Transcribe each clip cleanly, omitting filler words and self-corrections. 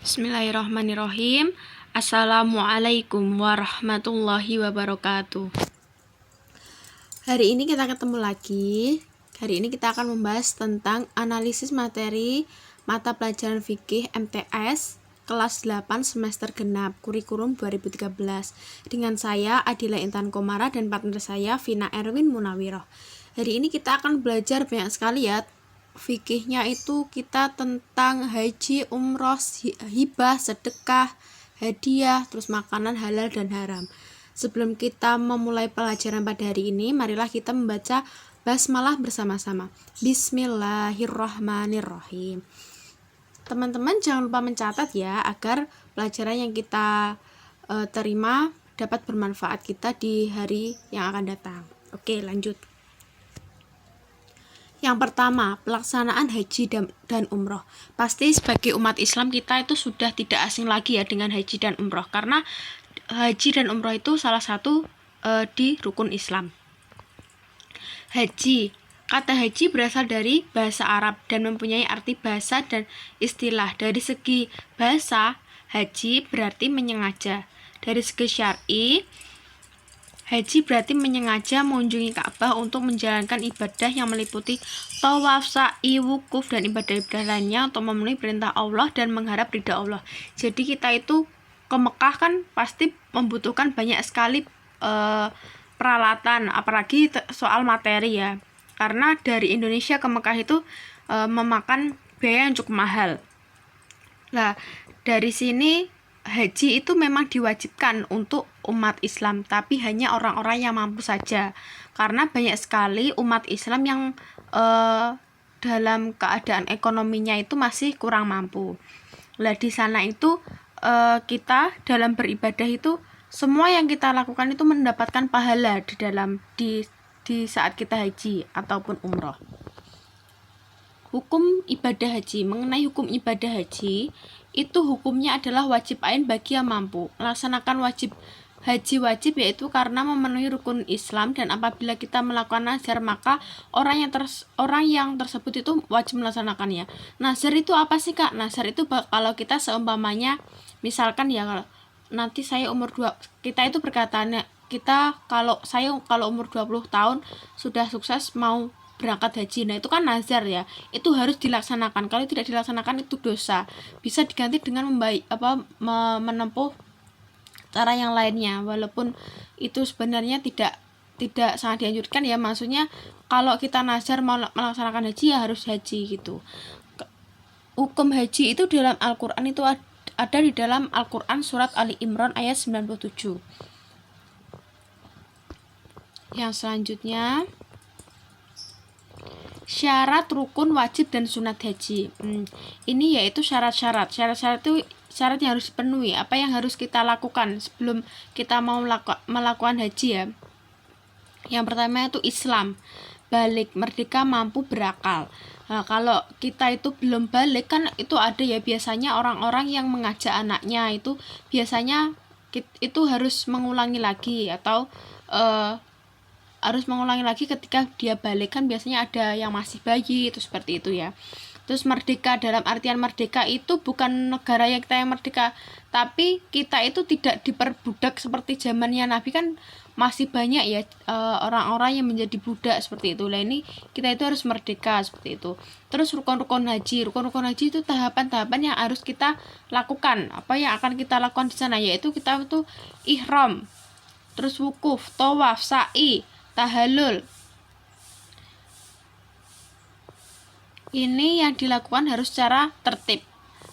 Bismillahirrahmanirrahim. Assalamualaikum warahmatullahi wabarakatuh. Hari ini kita ketemu lagi. Hari ini kita akan membahas tentang analisis materi mata pelajaran fikih MTS kelas 8 semester genap kurikulum 2013 dengan saya Adila Intan Komara dan partner saya Vina Erwin Munawiroh. Hari ini kita akan belajar banyak sekali ya. Fikihnya itu kita tentang haji, umroh, hibah, sedekah, hadiah, terus makanan halal dan haram. Sebelum kita memulai pelajaran pada hari ini, marilah kita membaca basmalah bersama-sama. Bismillahirrahmanirrahim. Teman-teman jangan lupa mencatat ya, agar pelajaran yang kita terima dapat bermanfaat kita di hari yang akan datang. Oke, lanjut. Yang pertama, pelaksanaan haji dan umroh. Pasti sebagai umat Islam kita itu sudah tidak asing lagi ya dengan haji dan umroh, karena haji dan umroh itu salah satu di rukun Islam. Haji, kata haji berasal dari bahasa Arab dan mempunyai arti bahasa dan istilah. Dari segi bahasa, haji berarti menyengaja. Dari segi syar'i, haji berarti menyengaja mengunjungi Ka'bah untuk menjalankan ibadah yang meliputi tawaf, sa'i, wukuf, dan ibadah-ibadah lainnya untuk memenuhi perintah Allah dan mengharap ridha Allah. Jadi kita itu ke Mekah kan pasti membutuhkan banyak sekali peralatan, apalagi soal materi ya. Karena dari Indonesia ke Mekah itu memakan biaya yang cukup mahal. Nah, dari sini haji itu memang diwajibkan untuk umat Islam, tapi hanya orang-orang yang mampu saja, karena banyak sekali umat Islam yang dalam keadaan ekonominya itu masih kurang mampu. Nah, di sana itu kita dalam beribadah itu semua yang kita lakukan itu mendapatkan pahala di saat kita haji ataupun umroh. Hukum ibadah haji. Mengenai hukum ibadah haji, itu hukumnya adalah wajib ain bagi yang mampu. Melaksanakan haji wajib yaitu karena memenuhi rukun Islam, dan apabila kita melakukan nazar maka orang yang tersebut itu wajib melaksanakannya. Nazar itu apa sih Kak? Nazar itu kalau kita seumpamanya misalkan ya, nanti saya umur 2, kita itu berkatanya kalau umur 20 tahun sudah sukses mau berangkat haji. Nah, itu kan nazar ya. Itu harus dilaksanakan. Kalau tidak dilaksanakan itu dosa. Bisa diganti dengan menempuh cara yang lainnya. Walaupun itu sebenarnya tidak sangat dianjurkan ya. Maksudnya kalau kita nazar mau melaksanakan haji ya harus haji gitu. Hukum haji itu dalam Al-Qur'an itu ada di dalam Al-Qur'an surat Ali Imran ayat 97. Yang selanjutnya, syarat, rukun, wajib, dan sunat haji. Ini yaitu syarat-syarat. Syarat-syarat itu syarat yang harus dipenuhi. Apa yang harus kita lakukan sebelum kita mau melakukan haji ya. Yang pertama itu Islam, balik, merdeka, mampu, berakal. Nah, kalau kita itu belum balik kan itu ada ya biasanya orang-orang yang mengajak anaknya itu biasanya itu harus mengulangi lagi atau ketika dia balik kan biasanya ada yang masih bayi itu seperti itu ya. Terus merdeka, dalam artian merdeka itu bukan negara yang kita yang merdeka, tapi kita itu tidak diperbudak seperti zamannya Nabi kan masih banyak ya orang-orang yang menjadi budak seperti itu. Nah, ini kita itu harus merdeka seperti itu. Terus rukun-rukun haji itu tahapan-tahapan yang harus kita lakukan. Apa yang akan kita lakukan di sana yaitu kita itu ihram, terus wukuf, tawaf, sa'i, tahallul. Ini yang dilakukan harus secara tertib,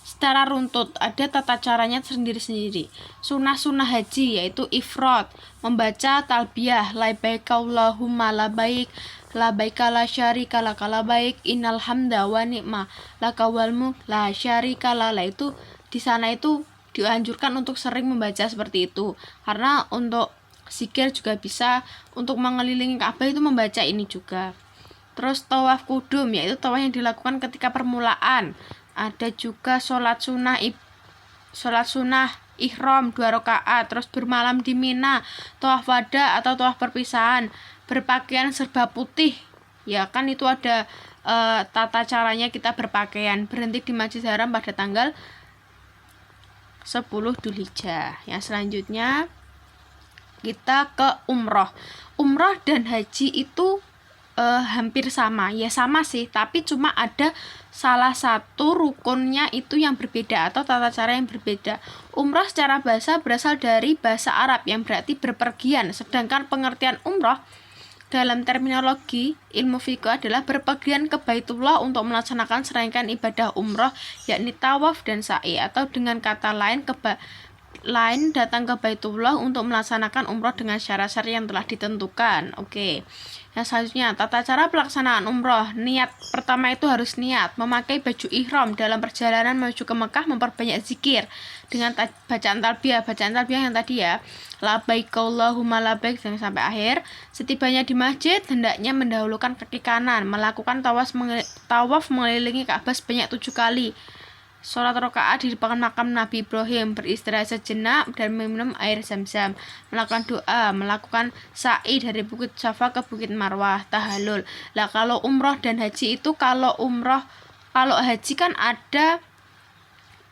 secara runtut, ada tata caranya sendiri-sendiri. Sunnah-sunnah haji yaitu ifrad, membaca talbiyah, labbaik Allahumma labbaik, labbaik la syarika laka labbaik, innal hamda wa ni'ma laka wal mulk la syarika la. Itu di sana itu dianjurkan untuk sering membaca seperti itu. Karena untuk zikir juga bisa, untuk mengelilingi Ka'bah itu membaca ini juga. Terus tawaf kudum yaitu tawaf yang dilakukan ketika permulaan. Ada juga sholat sunnah ihram 2 rakaat, terus bermalam di Mina, tawaf wada atau tawaf perpisahan, berpakaian serba putih. Ya kan itu ada tata caranya kita berpakaian, berhenti di Masjid Haram pada tanggal 10 Dzulhijjah. Yang selanjutnya kita ke umroh. Umroh dan haji itu hampir sama, ya sama sih, tapi cuma ada salah satu rukunnya itu yang berbeda atau tata cara yang berbeda. Umroh secara bahasa berasal dari bahasa Arab yang berarti berpergian, sedangkan pengertian umroh dalam terminologi ilmu fikih adalah berpergian ke Baitullah untuk melaksanakan serangkaian ibadah umroh, yakni tawaf dan sa'i, atau dengan kata lain datang ke Baitullah untuk melaksanakan umroh dengan syarat-syarat yang telah ditentukan. Oke. Yang selanjutnya, tata cara pelaksanaan umroh. Niat pertama itu harus niat memakai baju ihram dalam perjalanan menuju ke Mekah, memperbanyak zikir dengan bacaan talbiyah yang tadi ya, labbaik Allahumma labbaik sampai akhir. Setibanya di masjid, hendaknya mendahulukan kaki kanan, melakukan tawaf mengelilingi Ka'bah sebanyak 7 kali. Sholat rakaat di depan makam Nabi Ibrahim, beristirahat sejenak dan meminum air zam-zam, melakukan doa, melakukan sa'i dari Bukit Safa ke Bukit Marwah, tahalul. Lah kalau umroh dan haji itu, kalau haji kan ada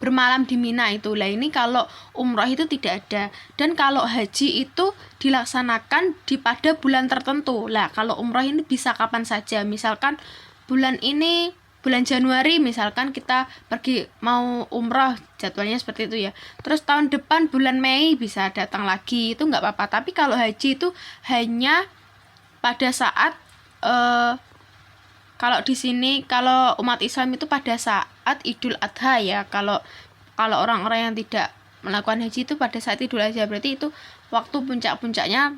bermalam di Mina itu. Lah ini kalau umroh itu tidak ada. Dan kalau haji itu dilaksanakan pada bulan tertentu. Lah kalau umroh ini bisa kapan saja. Misalkan bulan Januari misalkan kita pergi mau umroh, jadwalnya seperti itu ya. Terus tahun depan bulan Mei bisa datang lagi, itu nggak apa-apa. Tapi kalau haji itu hanya pada saat kalau di sini, kalau umat Islam itu pada saat Idul Adha ya. Kalau orang-orang yang tidak melakukan haji itu pada saat Idul Adha, berarti itu waktu puncak-puncaknya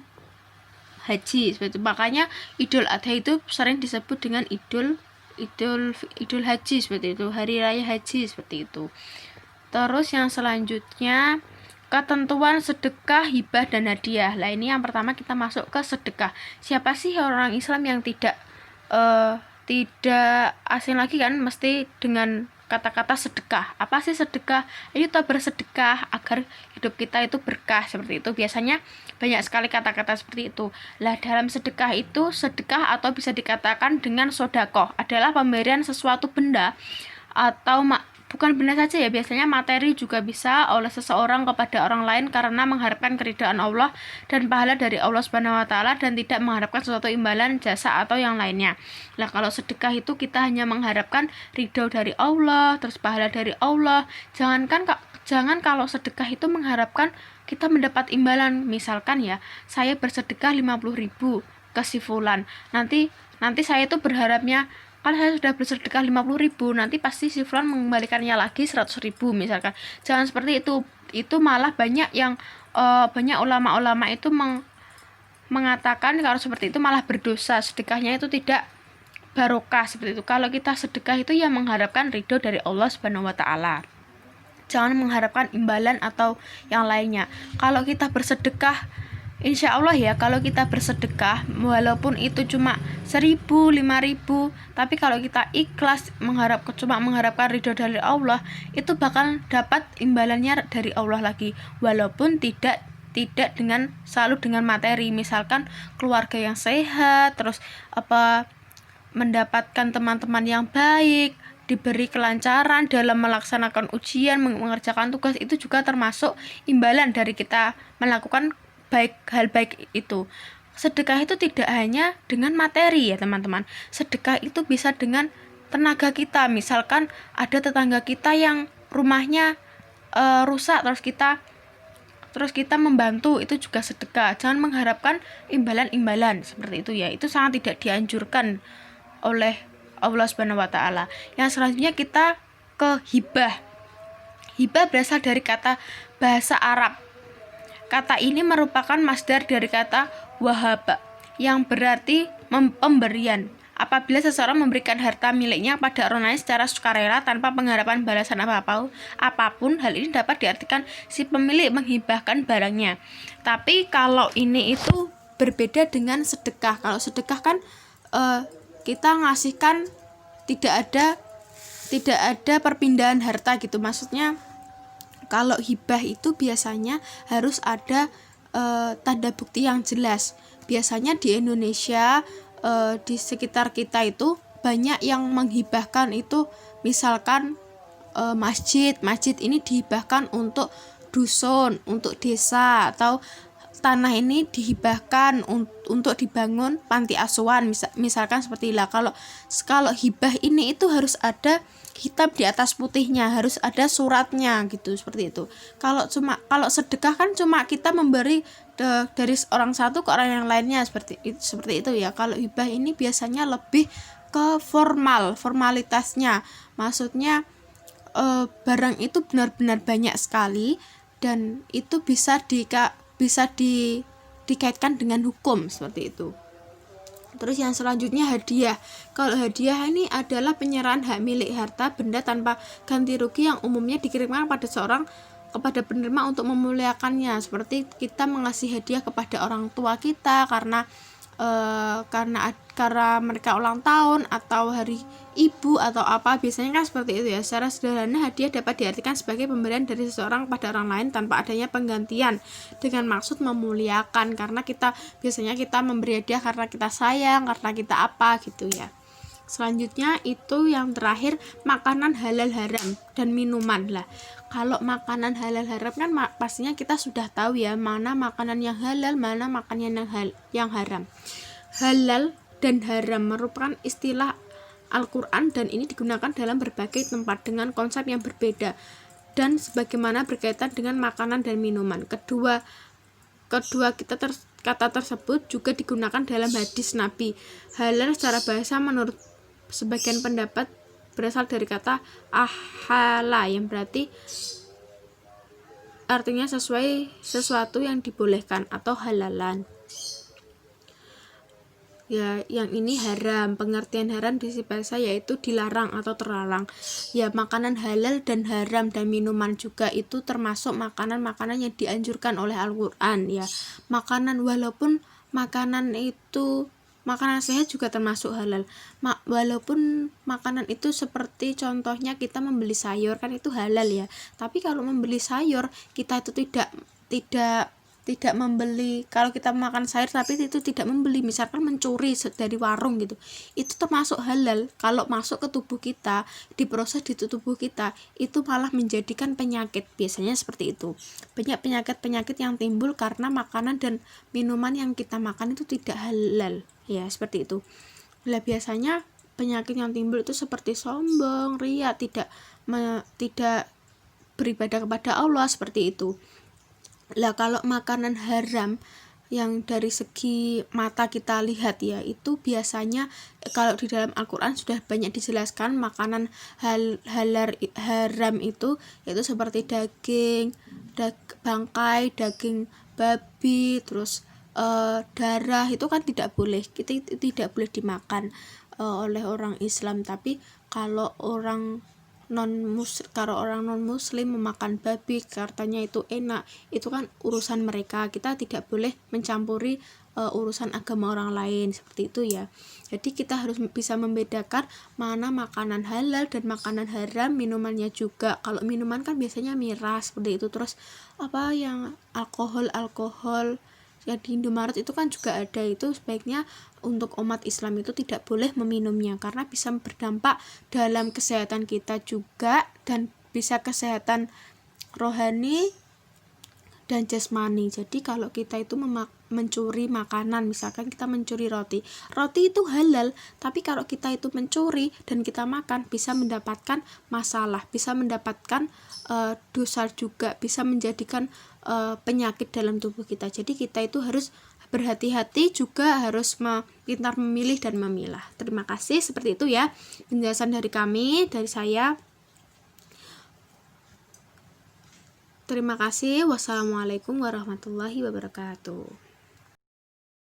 haji seperti itu. Makanya Idul Adha itu sering disebut dengan Idul Haji seperti itu, hari raya haji seperti itu. Terus yang selanjutnya, ketentuan sedekah, hibah, dan hadiah. Lah ini yang pertama kita masuk ke sedekah. Siapa sih orang Islam yang tidak asing lagi kan, mesti dengan kata-kata sedekah. Apa sih sedekah? Kita bersedekah agar hidup kita itu berkah seperti itu. Biasanya banyak sekali kata-kata seperti itu. Lah dalam sedekah itu, sedekah atau bisa dikatakan dengan sodakoh adalah pemberian sesuatu benda atau bukan benda saja ya, biasanya materi juga bisa oleh seseorang kepada orang lain karena mengharapkan keridhaan Allah dan pahala dari Allah Subhanahu wa taala dan tidak mengharapkan sesuatu imbalan, jasa atau yang lainnya. Nah, kalau sedekah itu kita hanya mengharapkan ridho dari Allah, terus pahala dari Allah. Jangan kalau sedekah itu mengharapkan kita mendapat imbalan. Misalkan ya, saya bersedekah 50.000 ke si fulan. Nanti saya itu berharapnya, kalau saya sudah bersedekah 50.000, nanti pasti si fulan mengembalikannya lagi 100.000 misalkan. Jangan seperti itu. Itu malah banyak ulama-ulama itu mengatakan kalau seperti itu malah berdosa, sedekahnya itu tidak barokah seperti itu. Kalau kita sedekah itu ya mengharapkan ridho dari Allah Subhanahu wa taala. Jangan mengharapkan imbalan atau yang lainnya. Kalau kita bersedekah, insya Allah ya, kalau kita bersedekah walaupun itu cuma 1.000, 5.000, tapi kalau kita ikhlas cuma mengharapkan ridho dari Allah, itu bakal dapat imbalannya dari Allah lagi, walaupun tidak selalu dengan materi. Misalkan keluarga yang sehat, terus mendapatkan teman-teman yang baik, diberi kelancaran dalam melaksanakan ujian, mengerjakan tugas, itu juga termasuk imbalan dari kita melakukan hal baik itu. Sedekah itu tidak hanya dengan materi ya teman-teman. Sedekah itu bisa dengan tenaga kita. Misalkan ada tetangga kita yang rumahnya rusak, terus kita membantu, itu juga sedekah. Jangan mengharapkan imbalan-imbalan seperti itu ya. Itu sangat tidak dianjurkan oleh Allah Subhanahu wa taala. Yang selanjutnya kita ke hibah. Hibah berasal dari kata bahasa Arab. Kata ini merupakan masdar dari kata wahaba yang berarti pemberian. Apabila seseorang memberikan harta miliknya pada orang lain secara sukarela tanpa pengharapan balasan apapun, hal ini dapat diartikan si pemilik menghibahkan barangnya. Tapi kalau ini itu berbeda dengan sedekah. Kalau sedekah kan kita ngasihkan tidak ada perpindahan harta gitu. Maksudnya kalau hibah itu biasanya harus ada tanda bukti yang jelas. Biasanya di Indonesia di sekitar kita itu banyak yang menghibahkan itu, misalkan masjid. Masjid ini dihibahkan untuk dusun, untuk desa, atau tanah ini dihibahkan untuk dibangun panti asuhan, misalkan seperti itu. Kalau hibah ini itu harus ada hitam di atas putihnya, harus ada suratnya gitu, seperti itu. Kalau sedekah kan cuma kita memberi dari orang satu ke orang yang lainnya, seperti itu ya. Kalau hibah ini biasanya lebih ke formalitasnya, maksudnya barang itu benar-benar banyak sekali dan itu bisa dikaitkan dengan hukum, seperti itu. Terus yang selanjutnya hadiah. Kalau hadiah ini adalah penyerahan hak milik harta benda tanpa ganti rugi yang umumnya dikirimkan kepada penerima untuk memuliakannya, seperti kita mengasih hadiah kepada orang tua kita karena mereka ulang tahun atau hari ibu atau apa, biasanya kan seperti itu ya. Secara sederhana, hadiah dapat diartikan sebagai pemberian dari seseorang pada orang lain tanpa adanya penggantian dengan maksud memuliakan, karena biasanya kita memberi hadiah karena kita sayang, karena kita apa gitu ya. Selanjutnya itu yang terakhir, makanan halal haram dan minuman lah. Kalau makanan halal haram kan pastinya kita sudah tahu ya, mana makanan yang halal, mana makanan yang haram. Halal dan haram merupakan istilah Al-Quran dan ini digunakan dalam berbagai tempat dengan konsep yang berbeda dan sebagaimana berkaitan dengan makanan dan minuman. Kedua kata tersebut juga digunakan dalam hadis Nabi. Halal secara bahasa menurut sebagian pendapat berasal dari kata ahala yang berarti artinya sesuatu yang dibolehkan atau halalan. Ya, yang ini haram. Pengertian haram di sisi bahasa yaitu dilarang atau terlarang. Ya, makanan halal dan haram dan minuman juga itu termasuk makanan-makanan yang dianjurkan oleh Al-Qur'an ya. Walaupun makanan sehat juga termasuk halal. Walaupun makanan itu seperti contohnya kita membeli sayur kan itu halal ya. Tapi kalau membeli sayur kita itu tidak membeli, kalau kita makan sayur tapi itu tidak membeli, misalkan mencuri dari warung gitu, itu termasuk halal. Kalau masuk ke tubuh kita, diproses di tubuh kita, itu malah menjadikan penyakit. Biasanya seperti itu. Banyak penyakit yang timbul karena makanan dan minuman yang kita makan itu tidak halal ya, seperti itu. Nah, biasanya penyakit yang timbul itu seperti sombong, riya, tidak beribadah kepada Allah, seperti itu. Lah kalau makanan haram yang dari segi mata kita lihat ya, itu biasanya kalau di dalam Al-Quran sudah banyak dijelaskan makanan haram itu, yaitu seperti daging bangkai, daging babi, terus darah, itu kan tidak boleh, itu tidak boleh dimakan oleh orang Islam. Tapi kalau orang non muslim memakan babi katanya itu enak, itu kan urusan mereka, kita tidak boleh mencampuri urusan agama orang lain, seperti itu ya. Jadi kita harus bisa membedakan mana makanan halal dan makanan haram. Minumannya juga, kalau minuman kan biasanya miras seperti itu, terus apa yang alkohol ya di Indomaret itu kan juga ada, itu sebaiknya untuk umat Islam itu tidak boleh meminumnya karena bisa berdampak dalam kesehatan kita juga dan bisa kesehatan rohani dan jasmani. Jadi kalau kita itu mencuri makanan, misalkan kita mencuri roti itu halal, tapi kalau kita itu mencuri dan kita makan bisa mendapatkan masalah, bisa mendapatkan dosa juga, bisa menjadikan penyakit dalam tubuh kita. Jadi kita itu harus berhati-hati juga, harus pintar memilih dan memilah. Terima kasih, seperti itu ya penjelasan dari saya. Terima kasih. Wassalamualaikum warahmatullahi wabarakatuh.